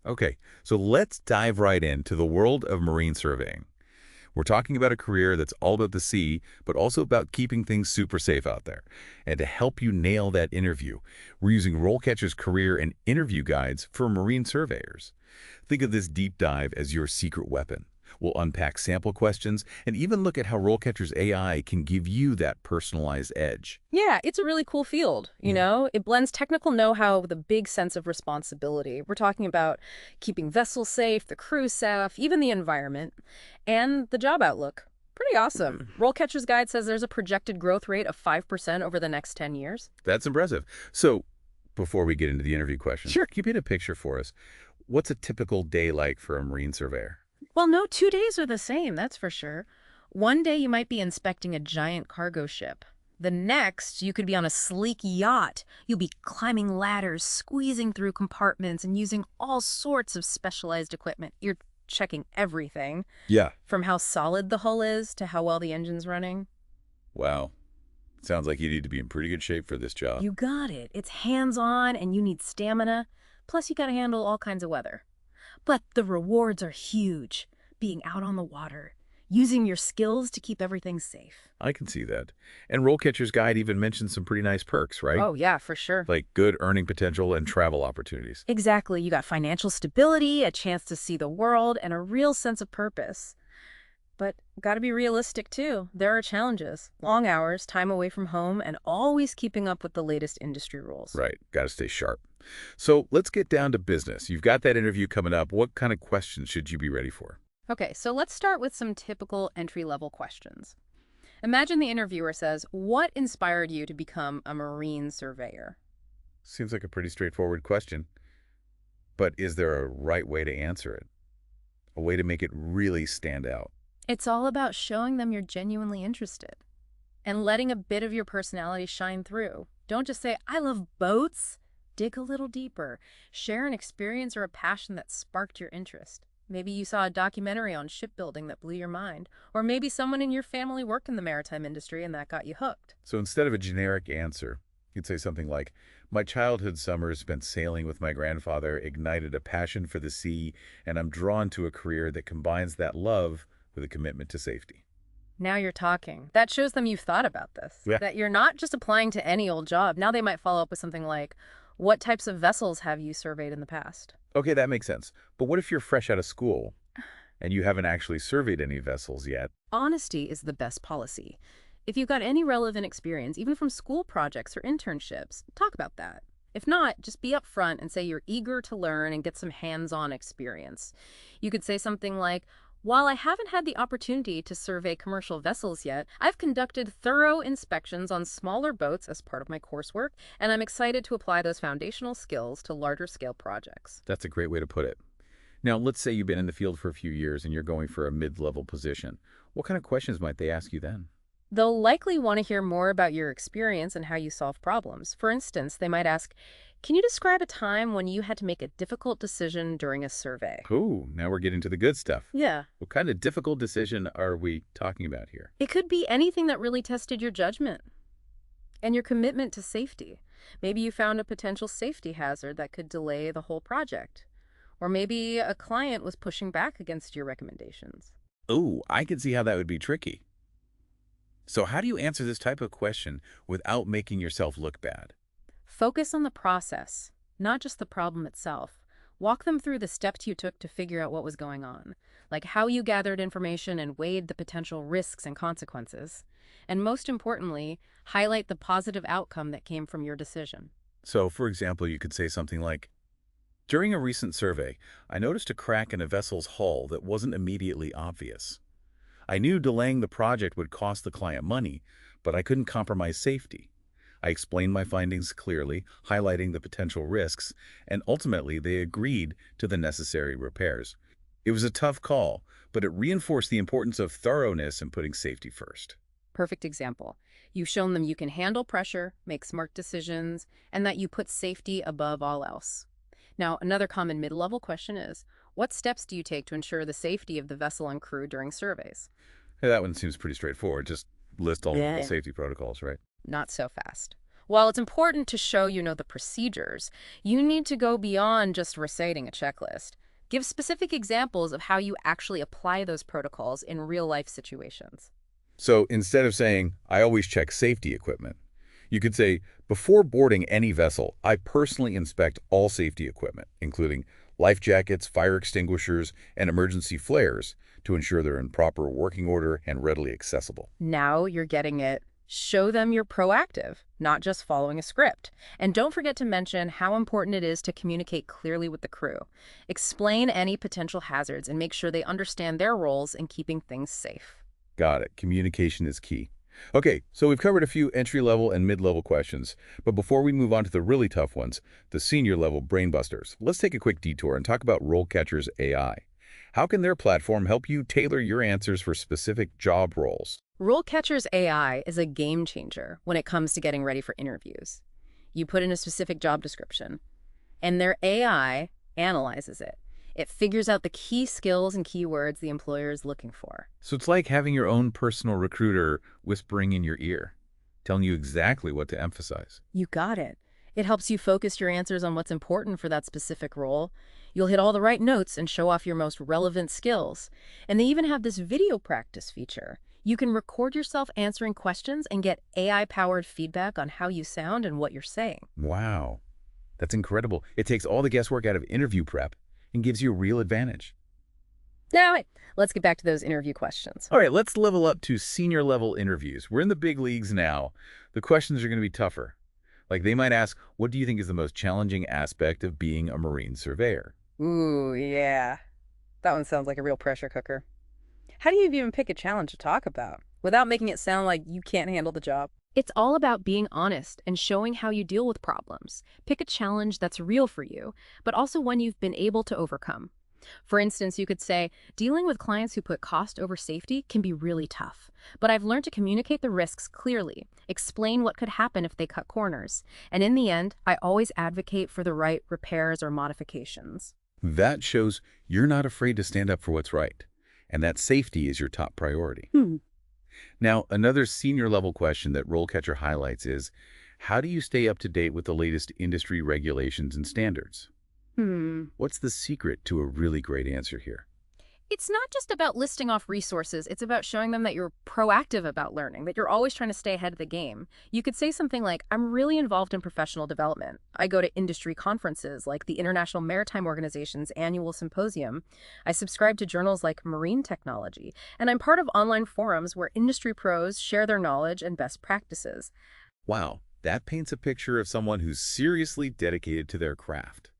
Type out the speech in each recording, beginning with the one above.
Okay, so let's dive right into the world of marine surveying. We're talking about a career that's all about the sea, but also about keeping things super safe out there. And to help you nail that interview, we're using RoleCatcher's career and interview guides for marine surveyors. Think of this deep dive as your secret weapon. We'll unpack sample questions and even look at how RoleCatcher's AI can give you that personalized edge. Yeah, it's a really cool field, you Yeah. know? It blends technical know-how with a big sense of responsibility. We're talking about keeping vessels safe, the crew safe, even the environment, and the job outlook. Pretty awesome. Rollcatcher's Guide says there's a projected growth rate of 5% over the next 10 years. That's impressive. So, before we get into the interview questions, Sure. can you paint a picture for us? What's a typical day like for a marine surveyor? Well, no 2 days are the same, that's for sure. One day you might be inspecting a giant cargo ship. The next, you could be on a sleek yacht. You'll be climbing ladders, squeezing through compartments, and using all sorts of specialized equipment. You're checking everything, Yeah. from how solid the hull is to how well the engine's running. Wow. Sounds like you need to be in pretty good shape for this job. You got it. It's hands-on, and you need stamina. Plus, you gotta handle all kinds of weather. But the rewards are huge. Being out on the water, using your skills to keep everything safe. I can see that. And Rollcatcher's Guide even mentions some pretty nice perks, right? Oh, yeah, for sure. Like good earning potential and travel opportunities. Exactly. You got financial stability, a chance to see the world, and a real sense of purpose. But gotta be realistic too. There are challenges. Long hours, time away from home, and always keeping up with the latest industry rules. Right. Got to stay sharp. So let's get down to business. You've got that interview coming up. What kind of questions should you be ready for? Okay, so let's start with some typical entry-level questions. Imagine the interviewer says, "What inspired you to become a marine surveyor?" Seems like a pretty straightforward question. But is there a right way to answer it? A way to make it really stand out? It's all about showing them you're genuinely interested and letting a bit of your personality shine through. Don't just say, "I love boats." Dig a little deeper. Share an experience or a passion that sparked your interest. Maybe you saw a documentary on shipbuilding that blew your mind, or maybe someone in your family worked in the maritime industry and that got you hooked. So instead of a generic answer, you'd say something like, my childhood summers spent sailing with my grandfather ignited a passion for the sea, and I'm drawn to a career that combines that love with a commitment to safety. Now you're talking. That shows them you've thought about this, Yeah. that you're not just applying to any old job. Now they might follow up with something like, "What types of vessels have you surveyed in the past?" Okay, that makes sense. But what if you're fresh out of school and you haven't actually surveyed any vessels yet? Honesty is the best policy. If you've got any relevant experience, even from school projects or internships, talk about that. If not, just be upfront and say you're eager to learn and get some hands-on experience. You could say something like, "While I haven't had the opportunity to survey commercial vessels yet, I've conducted thorough inspections on smaller boats as part of my coursework, and I'm excited to apply those foundational skills to larger scale projects." That's a great way to put it. Now, let's say you've been in the field for a few years and you're going for a mid-level position. What kind of questions might they ask you then? They'll likely want to hear more about your experience and how you solve problems. For instance, they might ask, "Can you describe a time when you had to make a difficult decision during a survey?" Ooh, now we're getting to the good stuff. Yeah. What kind of difficult decision are we talking about here? It could be anything that really tested your judgment and your commitment to safety. Maybe you found a potential safety hazard that could delay the whole project. Or maybe a client was pushing back against your recommendations. Ooh, I can see how that would be tricky. So how do you answer this type of question without making yourself look bad? Focus on the process, not just the problem itself. Walk them through the steps you took to figure out what was going on, like how you gathered information and weighed the potential risks and consequences. And most importantly, highlight the positive outcome that came from your decision. So, for example, you could say something like, during a recent survey, I noticed a crack in a vessel's hull that wasn't immediately obvious. I knew delaying the project would cost the client money, but I couldn't compromise safety. I explained my findings clearly, highlighting the potential risks, and ultimately they agreed to the necessary repairs. It was a tough call, but it reinforced the importance of thoroughness and putting safety first. Perfect example. You've shown them you can handle pressure, make smart decisions, and that you put safety above all else. Now, another common mid-level question is, what steps do you take to ensure the safety of the vessel and crew during surveys? Hey, that one seems pretty straightforward. Just list all the Yeah. safety protocols, right? Not so fast. While it's important to show you know the procedures, you need to go beyond just reciting a checklist. Give specific examples of how you actually apply those protocols in real-life situations. So instead of saying, I always check safety equipment, you could say, before boarding any vessel, I personally inspect all safety equipment, including life jackets, fire extinguishers, and emergency flares to ensure they're in proper working order and readily accessible. Now you're getting it. Show them you're proactive, not just following a script. And don't forget to mention how important it is to communicate clearly with the crew. Explain any potential hazards and make sure they understand their roles in keeping things safe. Got it. Communication is key. Okay, so we've covered a few entry-level and mid-level questions, but before we move on to the really tough ones, the senior-level brainbusters, let's take a quick detour and talk about RoleCatcher's AI. How can their platform help you tailor your answers for specific job roles? RoleCatcher's AI is a game changer when it comes to getting ready for interviews. You put in a specific job description, and their AI analyzes it. It figures out the key skills and keywords the employer is looking for. So it's like having your own personal recruiter whispering in your ear, telling you exactly what to emphasize. You got it. It helps you focus your answers on what's important for that specific role. You'll hit all the right notes and show off your most relevant skills. And they even have this video practice feature. You can record yourself answering questions and get AI-powered feedback on how you sound and what you're saying. Wow, that's incredible. It takes all the guesswork out of interview prep and gives you a real advantage. Now, wait, let's get back to those interview questions. All right, let's level up to senior level interviews. We're in the big leagues now. The questions are going to be tougher. Like they might ask, what do you think is the most challenging aspect of being a marine surveyor? Ooh, yeah. That one sounds like a real pressure cooker. How do you even pick a challenge to talk about without making it sound like you can't handle the job? It's all about being honest and showing how you deal with problems. Pick a challenge that's real for you, but also one you've been able to overcome. For instance, you could say, dealing with clients who put cost over safety can be really tough, but I've learned to communicate the risks clearly, explain what could happen if they cut corners, and in the end, I always advocate for the right repairs or modifications. That shows you're not afraid to stand up for what's right, and that safety is your top priority. Now, another senior level question that RoleCatcher highlights is, how do you stay up to date with the latest industry regulations and standards? What's the secret to a really great answer here? It's not just about listing off resources, it's about showing them that you're proactive about learning, that you're always trying to stay ahead of the game. You could say something like, I'm really involved in professional development. I go to industry conferences like the International Maritime Organization's annual symposium. I subscribe to journals like Marine Technology, and I'm part of online forums where industry pros share their knowledge and best practices. Wow, that paints a picture of someone who's seriously dedicated to their craft.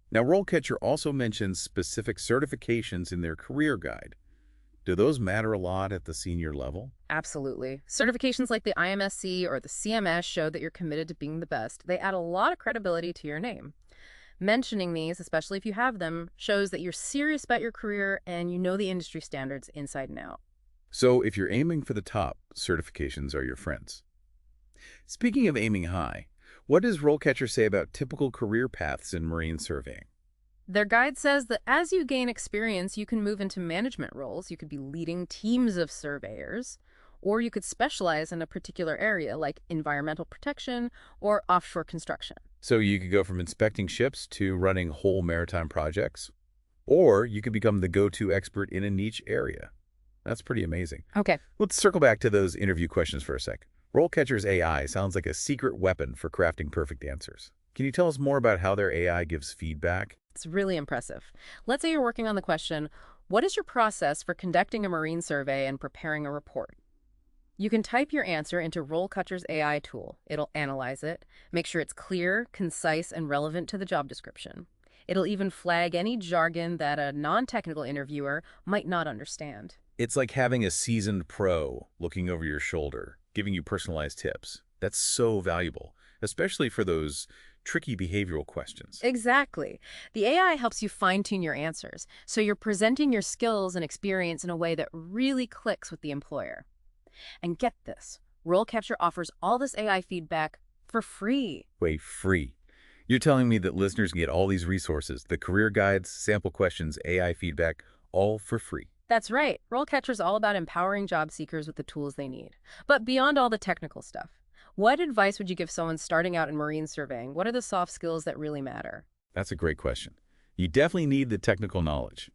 Now, RoleCatcher also mentions specific certifications in their career guide. Do those matter a lot at the senior level? Absolutely. Certifications like the IMSC or the CMS show that you're committed to being the best. They add a lot of credibility to your name. Mentioning these, especially if you have them, shows that you're serious about your career and you know the industry standards inside and out. So if you're aiming for the top, certifications are your friends. Speaking of aiming high, what does RoleCatcher say about typical career paths in marine surveying? Their guide says that as you gain experience, you can move into management roles. You could be leading teams of surveyors, or you could specialize in a particular area like environmental protection or offshore construction. So you could go from inspecting ships to running whole maritime projects, or you could become the go-to expert in a niche area. That's pretty amazing. Okay. Let's circle back to those interview questions for a sec. RoleCatcher's AI sounds like a secret weapon for crafting perfect answers. Can you tell us more about how their AI gives feedback? It's really impressive. Let's say you're working on the question, what is your process for conducting a marine survey and preparing a report? You can type your answer into RoleCatcher's AI tool. It'll analyze it, make sure it's clear, concise, and relevant to the job description. It'll even flag any jargon that a non-technical interviewer might not understand. It's like having a seasoned pro looking over your shoulder, giving you personalized tips. That's so valuable, especially for those tricky behavioral questions. Exactly. The AI helps you fine-tune your answers, so you're presenting your skills and experience in a way that really clicks with the employer. And get this, RoleCatcher offers all this AI feedback for free. Wait, free? You're telling me that listeners can get all these resources, the career guides, sample questions, AI feedback, all for free? That's right. RoleCatcher is all about empowering job seekers with the tools they need. But beyond all the technical stuff, What advice would you give someone starting out in marine surveying? What are the soft skills that really matter? That's a great question. You definitely need the technical knowledge.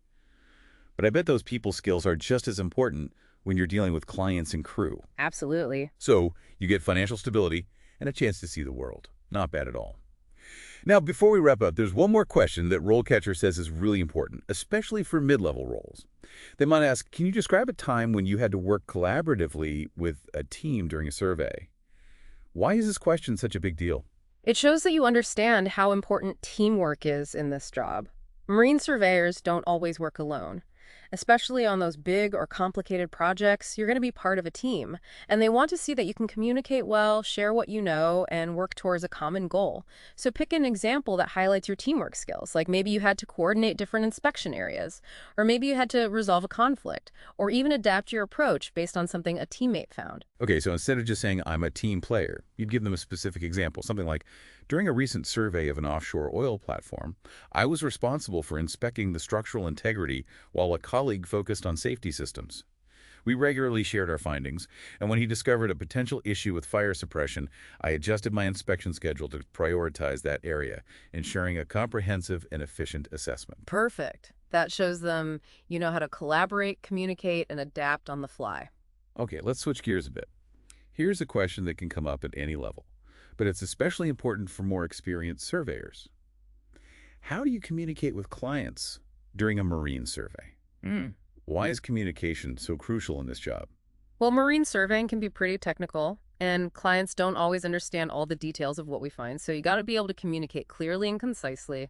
But I bet those people skills are just as important when you're dealing with clients and crew. Absolutely. So you get financial stability and a chance to see the world. Not bad at all. Now, before we wrap up, there's one more question that RoleCatcher says is really important, especially for mid-level roles. They might ask, can you describe a time when you had to work collaboratively with a team during a survey? Why is this question such a big deal? It shows that you understand how important teamwork is in this job. Marine surveyors don't always work alone. Especially on those big or complicated projects, you're going to be part of a team, and they want to see that you can communicate well, share what you know, and work towards a common goal. So pick an example that highlights your teamwork skills, like maybe you had to coordinate different inspection areas, or maybe you had to resolve a conflict, or even adapt your approach based on something a teammate found. Okay, so instead of just saying, I'm a team player, you'd give them a specific example, something like, during a recent survey of an offshore oil platform, I was responsible for inspecting the structural integrity while a colleague focused on safety systems. We regularly shared our findings, and when he discovered a potential issue with fire suppression, I adjusted my inspection schedule to prioritize that area, ensuring a comprehensive and efficient assessment. Perfect. That shows them you know how to collaborate, communicate, and adapt on the fly. Okay, let's switch gears a bit. Here's a question that can come up at any level, but it's especially important for more experienced surveyors. How do you communicate with clients during a marine survey? Why is communication so crucial in this job? Well, marine surveying can be pretty technical, and clients don't always understand all the details of what we find, so you got to be able to communicate clearly and concisely,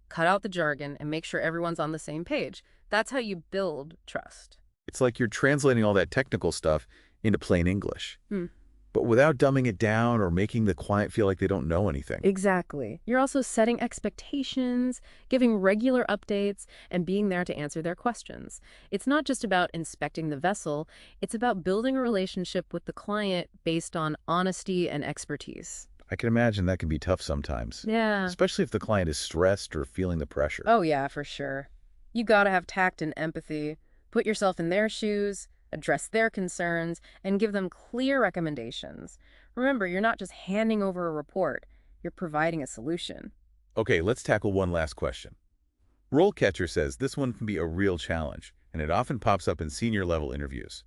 cut out the jargon, and make sure everyone's on the same page. That's how you build trust. It's like you're translating all that technical stuff into plain English, Hmm. but without dumbing it down or making the client feel like they don't know anything. Exactly. You're also setting expectations, giving regular updates, and being there to answer their questions. It's not just about inspecting the vessel, it's about building a relationship with the client based on honesty and expertise. I can imagine that can be tough sometimes, Yeah. especially if the client is stressed or feeling the pressure. Oh, yeah, for sure. You gotta have tact and empathy, put yourself in their shoes, address their concerns, and give them clear recommendations. Remember, you're not just handing over a report, you're providing a solution. Okay, let's tackle one last question. RoleCatcher says this one can be a real challenge, and it often pops up in senior-level interviews.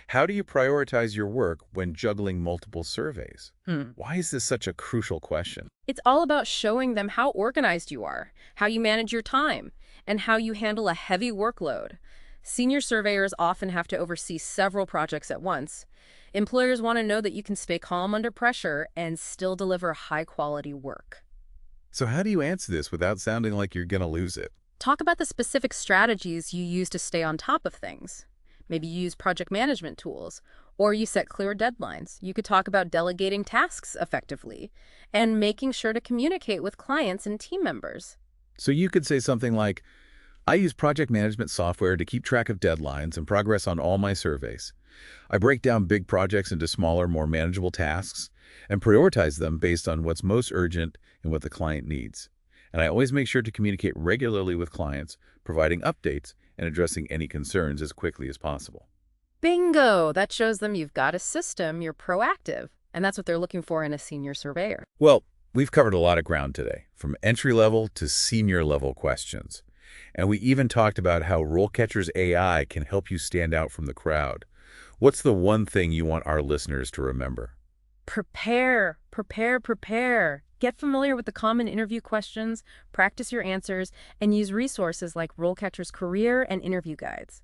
How do you prioritize your work when juggling multiple surveys? Why is this such a crucial question? It's all about showing them how organized you are, how you manage your time, and how you handle a heavy workload. Senior surveyors often have to oversee several projects at once. Employers want to know that you can stay calm under pressure and still deliver high-quality work. So how do you answer this without sounding like you're going to lose it? Talk about the specific strategies you use to stay on top of things. Maybe you use project management tools, or you set clear deadlines. You could talk about delegating tasks effectively and making sure to communicate with clients and team members. So you could say something like, I use project management software to keep track of deadlines and progress on all my surveys. I break down big projects into smaller, more manageable tasks and prioritize them based on what's most urgent and what the client needs. And I always make sure to communicate regularly with clients, providing updates and addressing any concerns as quickly as possible. Bingo! That shows them you've got a system, you're proactive, and that's what they're looking for in a senior surveyor. Well, we've covered a lot of ground today, from entry-level to senior-level questions. And we even talked about how RoleCatcher's AI can help you stand out from the crowd. What's the one thing you want our listeners to remember? Prepare, prepare, prepare. Get familiar with the common interview questions, practice your answers, and use resources like RoleCatcher's Career and Interview Guides.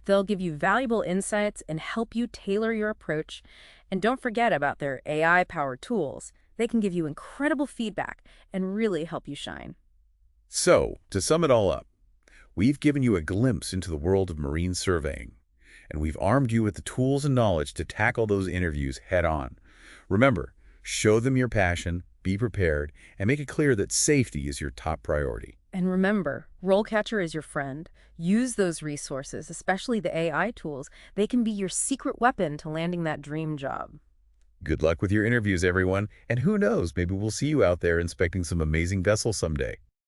They'll give you valuable insights and help you tailor your approach. And don't forget about their AI-powered tools. They can give you incredible feedback and really help you shine. So, to sum it all up, we've given you a glimpse into the world of marine surveying, and we've armed you with the tools and knowledge to tackle those interviews head-on. Remember, show them your passion, be prepared, and make it clear that safety is your top priority. And remember, RoleCatcher is your friend. Use those resources, especially the AI tools. They can be your secret weapon to landing that dream job. Good luck with your interviews, everyone, and who knows, maybe we'll see you out there inspecting some amazing vessels someday.